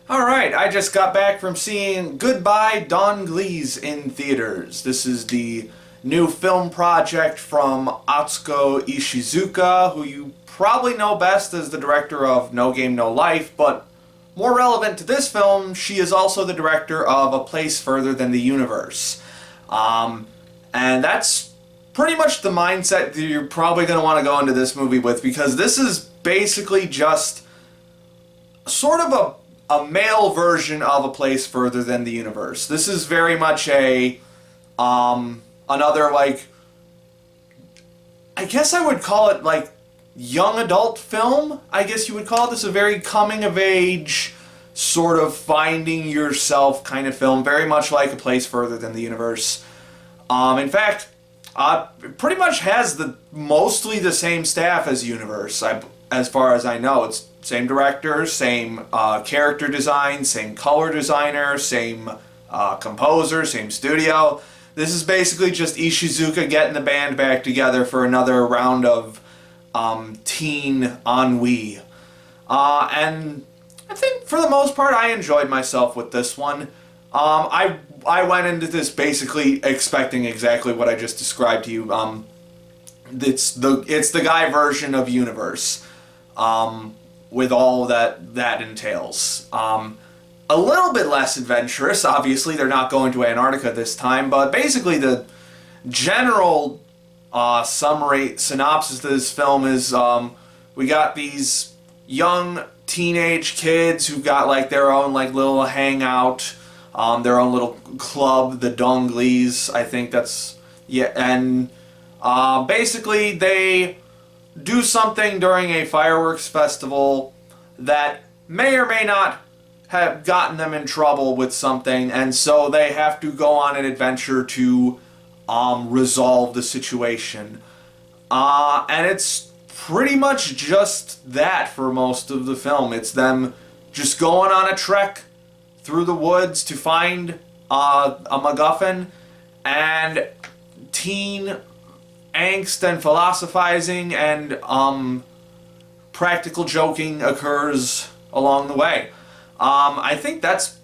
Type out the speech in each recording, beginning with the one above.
Alright, I just got back from seeing Goodbye Don Glees in theaters. This is the new film project from Atsuko Ishizuka, who you probably know best as the director of No Game No Life, but more relevant to this film, she is also the director of A Place Further Than the Universe. And that's pretty much the mindset that you're probably going to want to go into this movie with, because this is basically just sort of a male version of A Place Further Than the Universe. This is very much a another, like, I guess I would call it like young adult film. I guess you would call this a very coming of age sort of finding yourself kind of film, very much like A Place Further Than the Universe. In fact, it pretty much has mostly the same staff as Universe. As far as I know, it's same director, same character design, same color designer, same composer, same studio. This is basically just Ishizuka getting the band back together for another round of teen ennui. And I think for the most part I enjoyed myself with this one. I went into this basically expecting exactly what I just described to you. It's the guy version of Universe, with all that entails. A little bit less adventurous. Obviously, they're not going to Antarctica this time, but basically the general summary synopsis of this film is we got these young teenage kids who've got like their own like little hangout, their own little club, the Glees, I think that's, yeah, and basically they do something during a fireworks festival that may or may not have gotten them in trouble with something, and so they have to go on an adventure to resolve the situation. And it's pretty much just that for most of the film. It's them just going on a trek through the woods to find a MacGuffin, and teen angst and philosophizing and practical joking occurs along the way. I think that's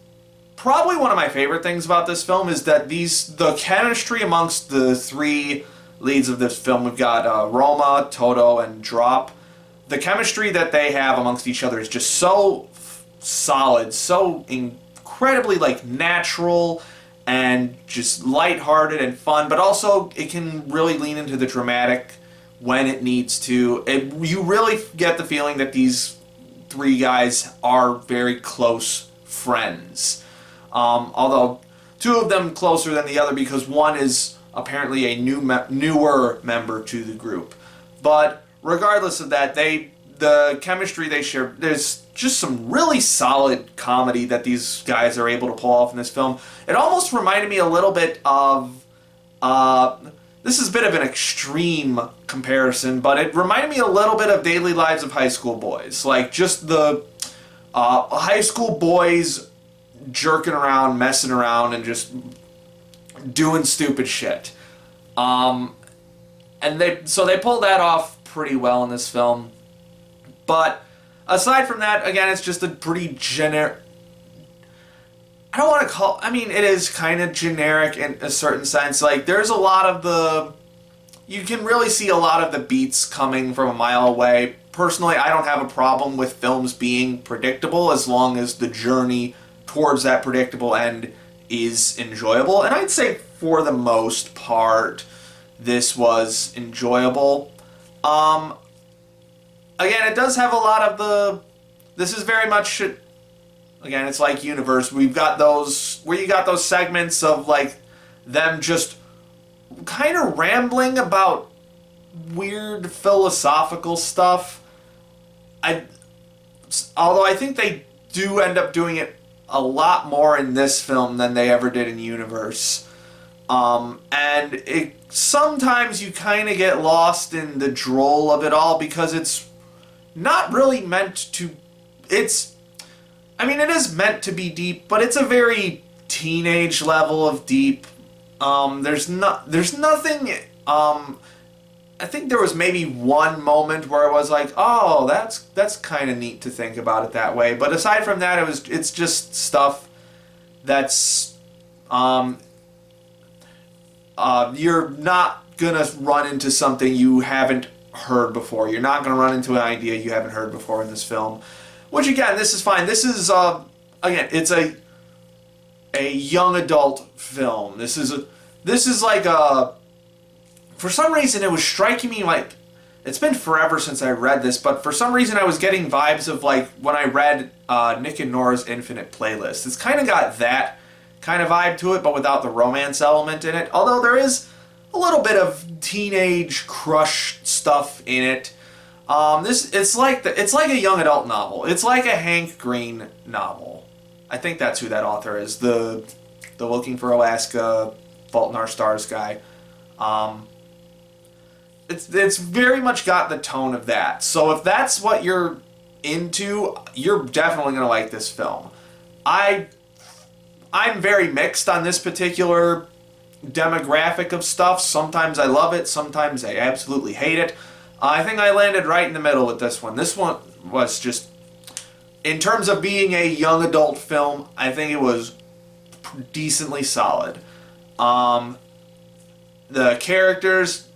probably one of my favorite things about this film is that the chemistry amongst the three leads of this film. We've got Roma, Toto, and Drop. The chemistry that they have amongst each other is just so solid, so incredibly like natural and just lighthearted and fun, but also it can really lean into the dramatic when it needs to. You really get the feeling that these three guys are very close friends. Although two of them closer than the other because one is apparently a newer member to the group. But regardless of that, the chemistry they share, there's just some really solid comedy that these guys are able to pull off in this film. It almost reminded me a little bit of this is a bit of an extreme comparison, but it reminded me a little bit of Daily Lives of High School Boys. Like, just the high school boys jerking around, messing around, and just doing stupid shit. And they pull that off pretty well in this film. But aside from that, again, it's just a pretty generic... I don't want to call... I mean, it is kind of generic in a certain sense. Like, there's a lot of the... You can really see a lot of the beats coming from a mile away. Personally, I don't have a problem with films being predictable as long as the journey towards that predictable end is enjoyable. And I'd say, for the most part, this was enjoyable. Again, it does have a lot of the... This is very much... Again, it's like Universe. We've got those... Where you got those segments of, like, them just kind of rambling about weird philosophical stuff. Although I think they do end up doing it a lot more in this film than they ever did in Universe. And sometimes you kind of get lost in the droll of it all because it's not really meant to... I mean, it is meant to be deep, but it's a very teenage level of deep. There's nothing I think there was maybe one moment where I was like, oh, that's kind of neat to think about it that way. But aside from that, it's just stuff that's you're not gonna run into something you haven't heard before. You're not gonna run into an idea you haven't heard before in this film. Which again, this is fine. This is again, it's a young adult film. This is like a. For some reason, it was striking me like it's been forever since I read this, but for some reason I was getting vibes of like when I read Nick and Nora's Infinite Playlist. It's kind of got that kind of vibe to it, but without the romance element in it. Although there is a little bit of teenage crush stuff in it. It's like a young adult novel. It's like a Hank Green novel. I think that's who that author is. The Looking for Alaska, Fault in Our Stars guy. It's very much got the tone of that. So if that's what you're into, you're definitely going to like this film. I'm very mixed on this particular demographic of stuff. Sometimes I love it, sometimes I absolutely hate it. I think I landed right in the middle with this one. This one was just, in terms of being a young adult film, I think it was decently solid. The characters,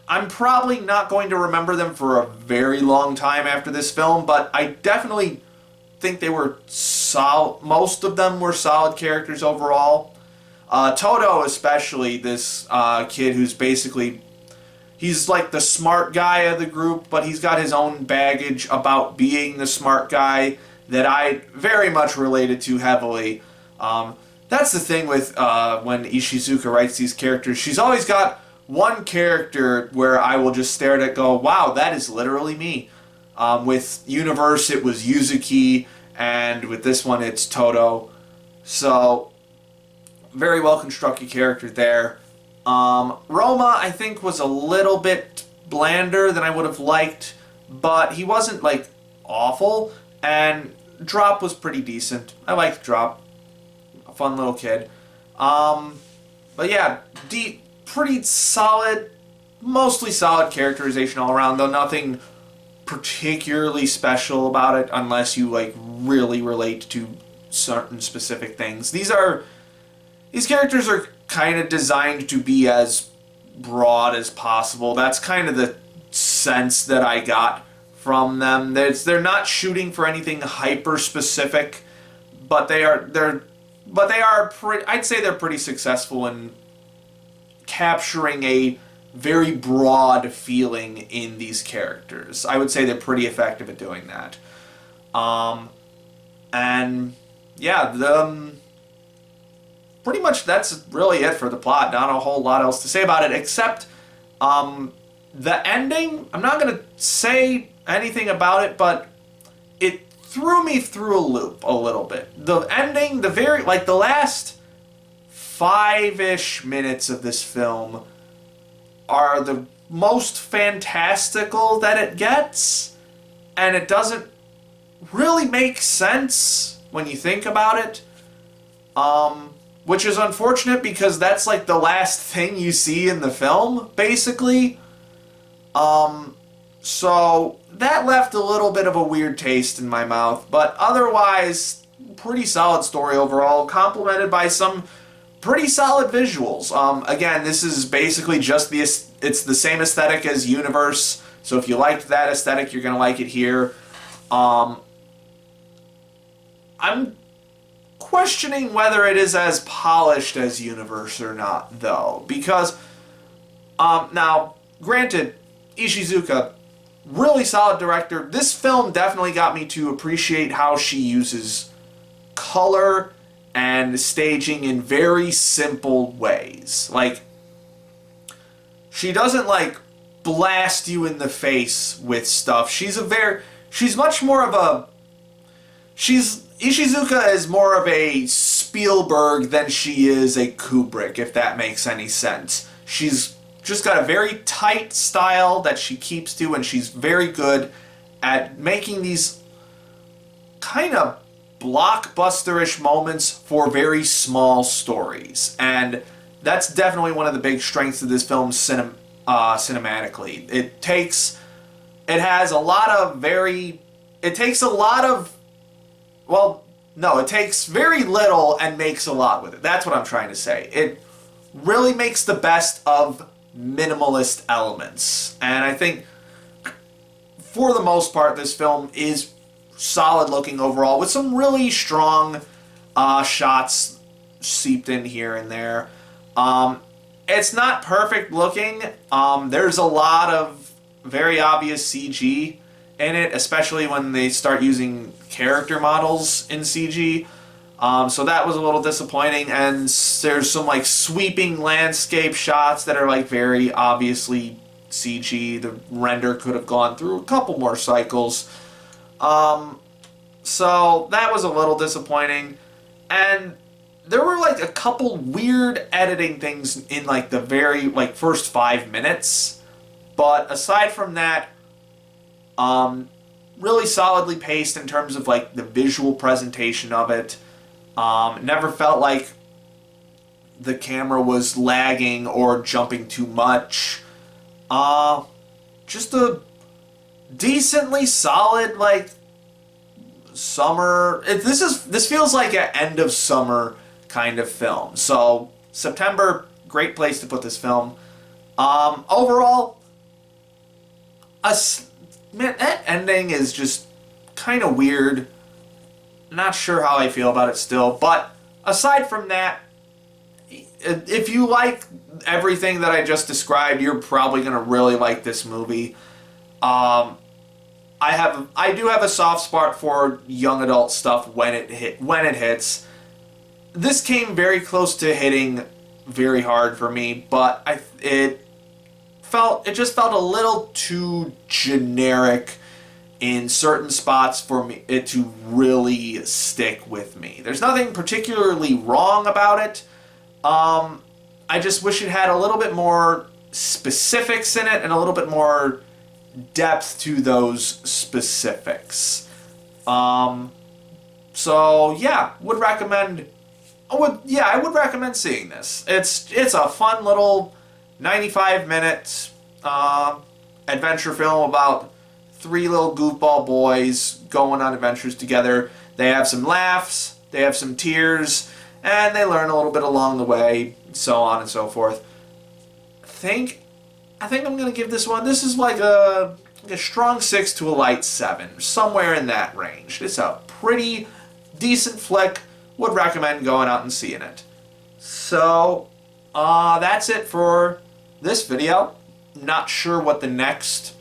I'm probably not going to remember them for a very long time after this film, but I definitely think they were solid. Most of them were solid characters overall. Toto especially, this kid who's basically, he's like the smart guy of the group, but he's got his own baggage about being the smart guy that I very much related to heavily. That's the thing with when Ishizuka writes these characters. She's always got one character where I will just stare at it and go, wow, that is literally me. With Universe, it was Yuzuki, and with this one, it's Toto. So, very well constructed character there. Roma, I think, was a little bit blander than I would have liked, but he wasn't, like, awful, and Drop was pretty decent. I liked Drop. A fun little kid. But yeah, pretty solid, mostly solid characterization all around, though nothing particularly special about it unless you like really relate to certain specific things. These characters are kind of designed to be as broad as possible. That's kind of the sense that I got from them. They're not shooting for anything hyper specific, but I'd say they're pretty successful in capturing a very broad feeling in these characters. I would say they're pretty effective at doing that. And yeah, pretty much that's really it for the plot. Not a whole lot else to say about it, except the ending. I'm not going to say anything about it, but it threw me through a loop a little bit. The ending, the last 5-ish minutes of this film are the most fantastical that it gets, and it doesn't really make sense when you think about it, which is unfortunate because that's like the last thing you see in the film, basically. So that left a little bit of a weird taste in my mouth, but otherwise, pretty solid story overall, complemented by some pretty solid visuals. Again, this is basically just it's the same aesthetic as Universe, so if you liked that aesthetic, you're going to like it here. I'm questioning whether it is as polished as Universe or not, though, because, now, granted, Ishizuka, really solid director. This film definitely got me to appreciate how she uses color and staging in very simple ways. Like, she doesn't, like, blast you in the face with stuff. Ishizuka is more of a Spielberg than she is a Kubrick, if that makes any sense. She's just got a very tight style that she keeps to, and she's very good at making these kind of blockbuster-ish moments for very small stories. And that's definitely one of the big strengths of this film's cinematically. It has a lot of very, it takes a lot of, well, no, it takes very little and makes a lot with it. That's what I'm trying to say. It really makes the best of minimalist elements. And I think, for the most part, this film is solid looking overall, with some really strong shots seeped in here and there. It's not perfect looking. There's a lot of very obvious CG in it, especially when they start using character models in CG. So that was a little disappointing, and there's some like sweeping landscape shots that are like very obviously CG. The render could have gone through a couple more cycles. So that was a little disappointing, and there were like a couple weird editing things in like the very like first 5 minutes, but aside from that, really solidly paced in terms of like the visual presentation of it. Never felt like the camera was lagging or jumping too much. Just a decently solid like summer. This feels like an end of summer kind of film. So September, great place to put this film. Overall, man, that ending is just kind of weird. Not sure how I feel about it still, but aside from that, if you like everything that I just described, you're probably gonna really like this movie. I do have a soft spot for young adult stuff when it hits. This came very close to hitting very hard for me, but it just felt a little too generic in certain spots for me it to really stick with me. There's nothing particularly wrong about it. I just wish it had a little bit more specifics in it and a little bit more depth to those specifics. So yeah, I would recommend seeing this. It's a fun little 95-minute adventure film about 3 little goofball boys going on adventures together. They have some laughs, they have some tears, and they learn a little bit along the way, so on and so forth. I think I'm gonna give this one. This is like a strong 6 to a light 7, somewhere in that range. It's a pretty decent flick. Would recommend going out and seeing it. So that's it for this video. Not sure what the next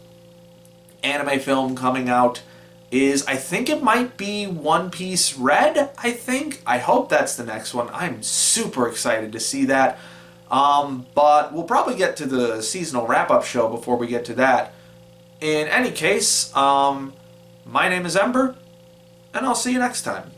anime film coming out is. I think it might be One Piece Red, I hope that's the next one. I'm super excited to see that. But we'll probably get to the seasonal wrap-up show before we get to that. In any case, my name is Ember, and I'll see you next time.